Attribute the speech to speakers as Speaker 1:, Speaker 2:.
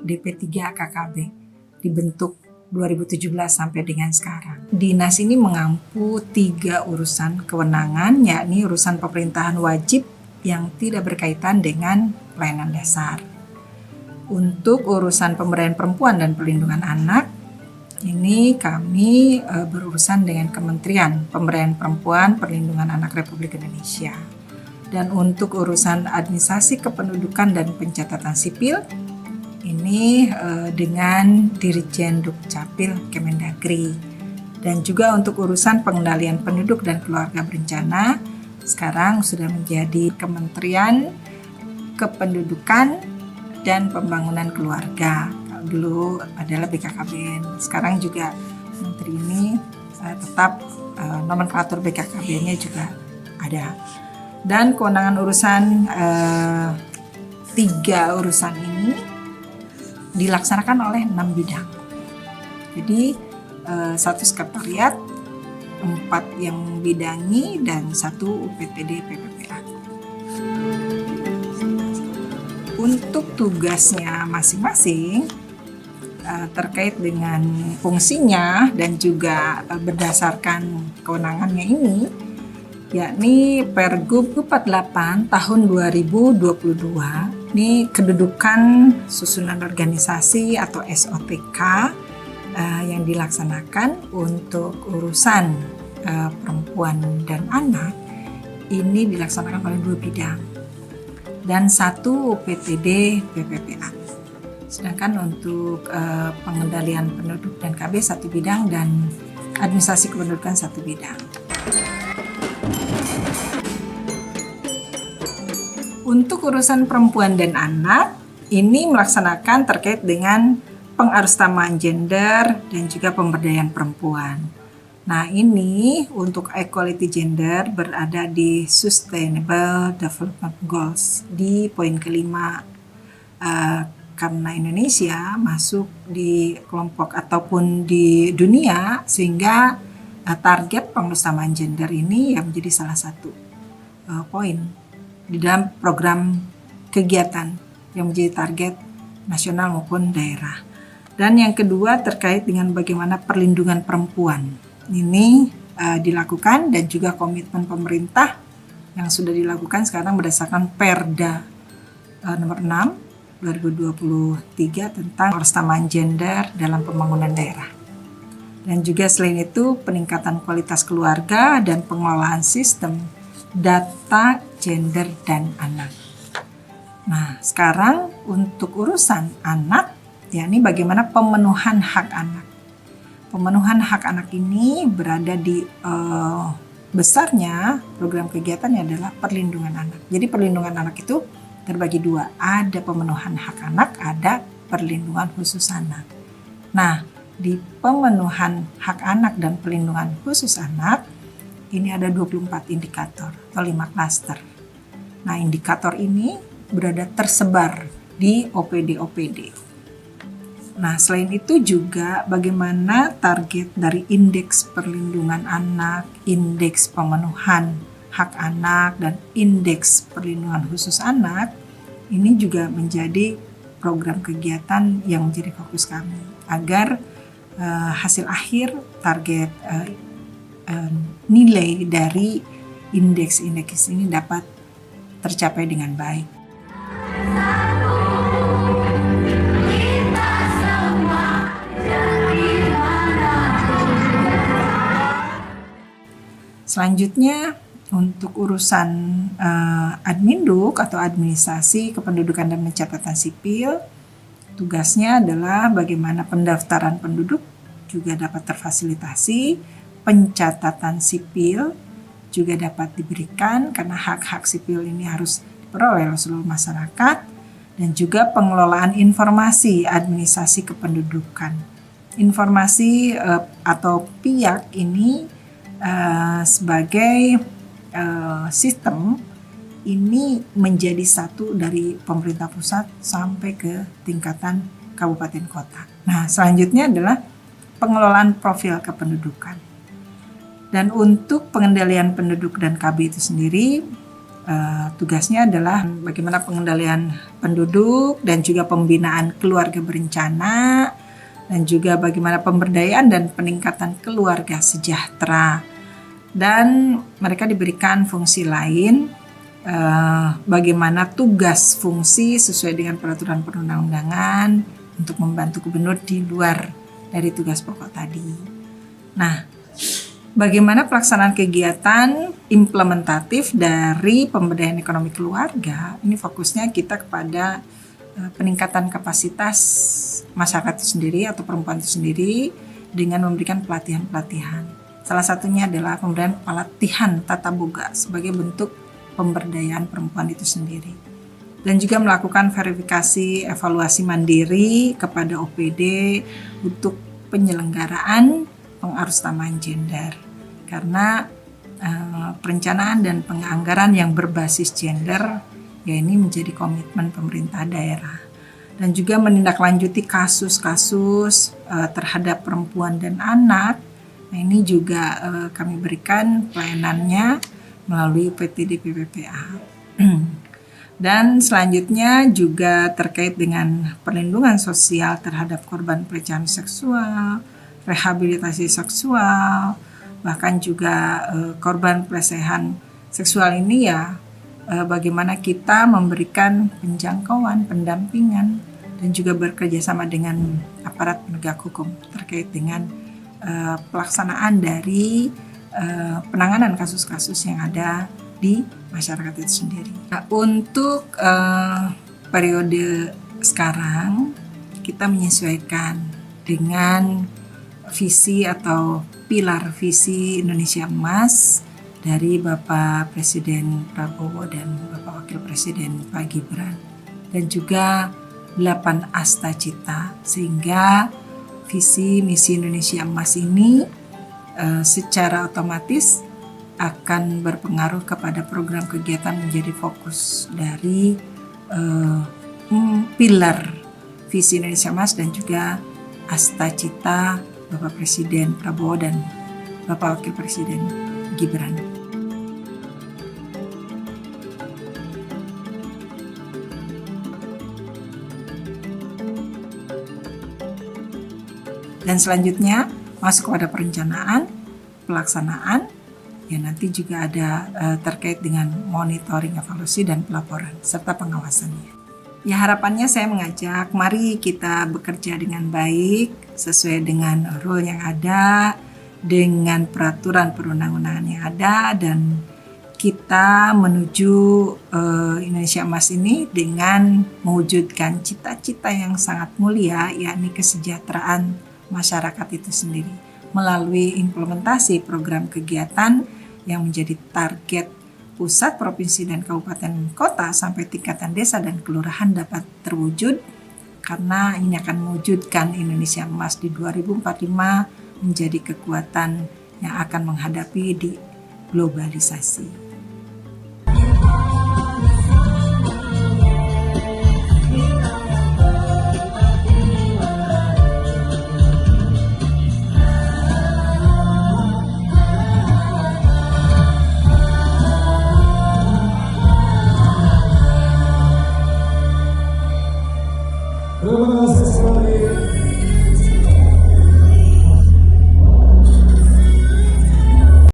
Speaker 1: DP3 KKB dibentuk 2017 sampai dengan sekarang. Dinas ini mengampu 3 urusan kewenangan, yakni urusan pemerintahan wajib yang tidak berkaitan dengan pelayanan dasar. Untuk urusan pemberdayaan perempuan dan perlindungan anak, ini kami berurusan dengan Kementerian Pemberdayaan Perempuan Perlindungan Anak Republik Indonesia. Dan untuk urusan administrasi kependudukan dan pencatatan sipil, ini dengan Dirjen Dukcapil Kemendagri. Dan juga untuk urusan pengendalian penduduk dan keluarga berencana, sekarang sudah menjadi Kementerian Kependudukan dan Pembangunan Keluarga. Dulu adalah BKKBN, sekarang juga menteri ini tetap nomenklatur BKKBN-nya juga ada. Dan kewenangan urusan 3 urusan ini dilaksanakan oleh 6 bidang. Jadi 1 sekretariat, 4 yang bidangi, dan 1 UPTD PPPA. Untuk tugasnya masing-masing terkait dengan fungsinya dan juga berdasarkan kewenangannya ini, yakni Pergub 48 tahun 2022, ini kedudukan susunan organisasi atau SOTK yang dilaksanakan untuk urusan perempuan dan anak, ini dilaksanakan oleh 2 bidang dan 1 UPTD PPPA. Sedangkan untuk pengendalian penduduk dan KB 1 bidang dan administrasi kependudukan 1 bidang. Untuk urusan perempuan dan anak, ini melaksanakan terkait dengan pengarusutamaan gender dan juga pemberdayaan perempuan. Nah, ini untuk equality gender berada di Sustainable Development Goals di poin ke-5. Karena Indonesia masuk di kelompok ataupun di dunia, sehingga target pengarusutamaan gender ini yang menjadi salah satu poin di dalam program kegiatan yang menjadi target nasional maupun daerah. Dan yang kedua terkait dengan bagaimana perlindungan perempuan. Ini dilakukan dan juga komitmen pemerintah yang sudah dilakukan sekarang berdasarkan Perda nomor 6 2023 tentang pengarusutamaan gender dalam pembangunan daerah. Dan juga selain itu peningkatan kualitas keluarga dan pengelolaan sistem data gender dan anak. Nah, sekarang untuk urusan anak, yakni bagaimana pemenuhan hak anak. Pemenuhan hak anak ini berada di besarnya program kegiatannya adalah perlindungan anak. Jadi perlindungan anak itu terbagi 2, ada pemenuhan hak anak, ada perlindungan khusus anak. Nah, di pemenuhan hak anak dan perlindungan khusus anak, ini ada 24 indikator atau 5 klaster. Nah, indikator ini berada tersebar di OPD-OPD. Nah, selain itu juga bagaimana target dari indeks perlindungan anak, indeks pemenuhan hak anak, dan indeks perlindungan khusus anak, ini juga menjadi program kegiatan yang menjadi fokus kami agar hasil akhir target nilai dari indeks-indeks ini dapat tercapai dengan baik. Selanjutnya untuk urusan adminduk atau administrasi kependudukan dan pencatatan sipil, tugasnya adalah bagaimana pendaftaran penduduk juga dapat terfasilitasi, pencatatan sipil juga dapat diberikan karena hak-hak sipil ini harus diperoleh oleh seluruh masyarakat, dan juga pengelolaan informasi administrasi kependudukan. Informasi atau PIAK ini sebagai sistem ini menjadi satu dari pemerintah pusat sampai ke tingkatan kabupaten kota. Nah, selanjutnya adalah pengelolaan profil kependudukan. Dan untuk pengendalian penduduk dan KB itu sendiri, Tugasnya adalah bagaimana pengendalian penduduk dan juga pembinaan keluarga berencana, dan juga bagaimana pemberdayaan dan peningkatan keluarga sejahtera. Dan mereka diberikan fungsi lain, bagaimana tugas fungsi sesuai dengan peraturan perundang-undangan untuk membantu gubernur di luar dari tugas pokok tadi. Nah, bagaimana pelaksanaan kegiatan implementatif dari pemberdayaan ekonomi keluarga? Ini fokusnya kita kepada peningkatan kapasitas masyarakat itu sendiri atau perempuan itu sendiri dengan memberikan pelatihan-pelatihan. Salah satunya adalah pemberian pelatihan tata boga sebagai bentuk pemberdayaan perempuan itu sendiri. Dan juga melakukan verifikasi evaluasi mandiri kepada OPD untuk penyelenggaraan pengarusutamaan gender. Karena perencanaan dan penganggaran yang berbasis gender ya ini menjadi komitmen pemerintah daerah. Dan juga menindaklanjuti kasus-kasus terhadap perempuan dan anak. Nah, ini juga kami berikan pelayanannya melalui PTD PPPA. Dan selanjutnya juga terkait dengan perlindungan sosial terhadap korban pelecehan seksual, rehabilitasi seksual, bahkan juga korban pelecehan seksual ini ya bagaimana kita memberikan penjangkauan, pendampingan, dan juga bekerja sama dengan aparat penegak hukum terkait dengan pelaksanaan dari penanganan kasus-kasus yang ada di masyarakat itu sendiri. Nah, untuk periode sekarang kita menyesuaikan dengan visi atau pilar visi Indonesia Emas dari Bapak Presiden Prabowo dan Bapak Wakil Presiden Pak Gibran, dan juga 8 asta cita, sehingga visi misi Indonesia Emas ini secara otomatis akan berpengaruh kepada program kegiatan menjadi fokus dari pilar visi Indonesia Emas dan juga asta cita Bapak Presiden Prabowo dan Bapak Wakil Presiden Gibran. Dan selanjutnya masuk kepada perencanaan, pelaksanaan, ya nanti juga ada terkait dengan monitoring, evaluasi, dan pelaporan, serta pengawasannya. Ya harapannya saya mengajak, mari kita bekerja dengan baik, sesuai dengan rule yang ada, dengan peraturan perundang-undangan yang ada, dan kita menuju Indonesia Emas ini dengan mewujudkan cita-cita yang sangat mulia, yakni kesejahteraan masyarakat itu sendiri, melalui implementasi program kegiatan yang menjadi target pusat, provinsi, dan kabupaten kota sampai tingkatan desa dan kelurahan dapat terwujud, karena ini akan mewujudkan Indonesia Emas di 2045 menjadi kekuatan yang akan menghadapi di globalisasi.